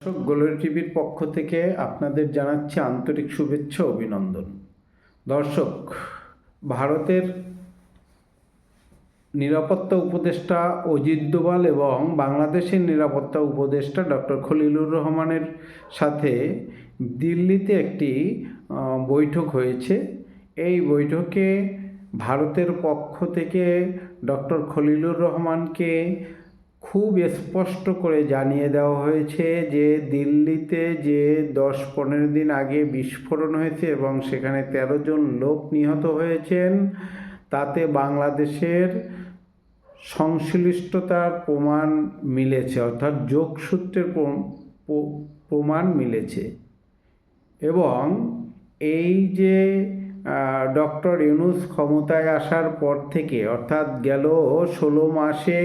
দর্শক, গোলরি টিভির পক্ষ থেকে আপনাদের জানাচ্ছি আন্তরিক শুভেচ্ছা ও অভিনন্দন। দর্শক, ভারতের নিরাপত্তা উপদেষ্টা অজিত দোভাল এবং বাংলাদেশের নিরাপত্তা উপদেষ্টা ডক্টর খলিলুর রহমানের সাথে দিল্লিতে একটি বৈঠক হয়েছে। এই বৈঠকে ভারতের পক্ষ থেকে ডক্টর খলিলুর রহমানকে খুব স্পষ্ট করে জানিয়ে দেওয়া হয়েছে যে দিল্লিতে যে 10-15 দিন আগে বিস্ফোরণ হয়েছে এবং সেখানে 13 জন লোক নিহত হয়েছেন, তাতে বাংলাদেশের সংশ্লিষ্টতার প্রমাণ মিলেছে, অর্থাৎ যোগসূত্রের প্রমাণ মিলেছে। এবং এই যে ডক্টর ইউনূস ক্ষমতায় আসার পর থেকে, অর্থাৎ গেল 16 মাসে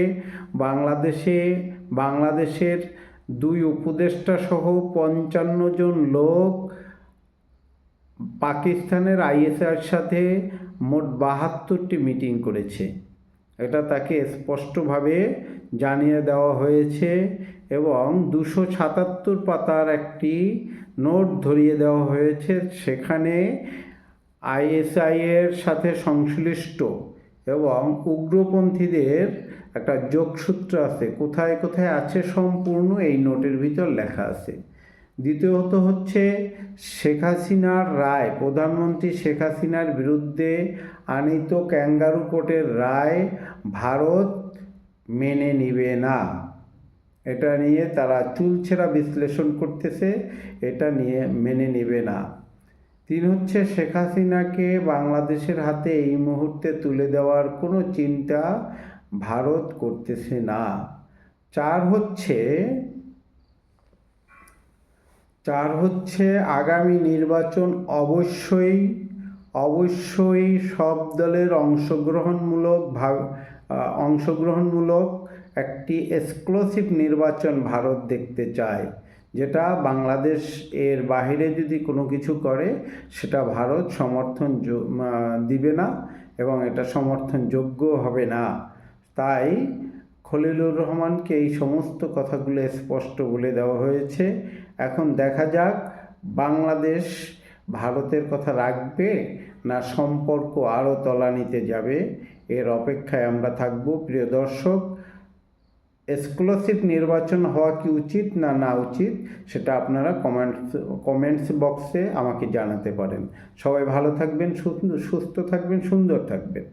বাংলাদেশের 2 উপদেষ্টা সহ 55 জন লোক পাকিস্তানের আইএসআইয়ের সাথে মোট 72টি মিটিং করেছে। এটা তাকে স্পষ্টভাবে জানিয়ে দেওয়া হয়েছে এবং 277 পাতার একটি নোট ধরিয়ে দেওয়া হয়েছে। সেখানে আইএসআইয়ের সাথে সংশ্লিষ্ট এবং উগ্রপন্থীদের একটা যোগসূত্র আছে, কোথায় কোথায় আছে সম্পূর্ণ এই নোটের ভিতর লেখা আছে। দ্বিতীয়ত হচ্ছে শেখ হাসিনার রায়, প্রধানমন্ত্রী শেখ হাসিনার বিরুদ্ধে আনীত ক্যাঙ্গারু কোর্টের রায় ভারত মেনে নিবে না। এটা নিয়ে তারা চুলছেড়া বিশ্লেষণ করতেছে, এটা নিয়ে মেনে নেবে না। 3 হচ্ছে শেখ হাসিনাকে বাংলাদেশের হাতে এই মুহূর্তে তুলে দেওয়ার কোনো চিন্তা ভারত করতেছে না। 4 হচ্ছে আগামী নির্বাচন অবশ্যই সব দলের অংশগ্রহণমূলক একটি এক্সক্লুসিভ নির্বাচন ভারত দেখতে চায়, যেটা বাংলাদেশ এর বাইরে যদি কোনো কিছু করে সেটা ভারত সমর্থন দিবে না এবং এটা সমর্থনযোগ্য হবে না। তাই খলিলুর রহমানকে এই সমস্ত কথাগুলো স্পষ্ট বলে দেওয়া হয়েছে। এখন দেখা যাক বাংলাদেশ ভারতের কথা রাখবে না সম্পর্ক আরও তলানিতে যাবে, এর অপেক্ষায় আমরা থাকব। প্রিয় দর্শক, এক্সক্লুসিভ নির্বাচন হওয়া কি উচিত না উচিত সেটা আপনারা কমেন্টস বক্সে আমাকে জানাতে পারেন। সবাই ভালো থাকবেন, সুস্থ থাকবেন, সুন্দর থাকবেন।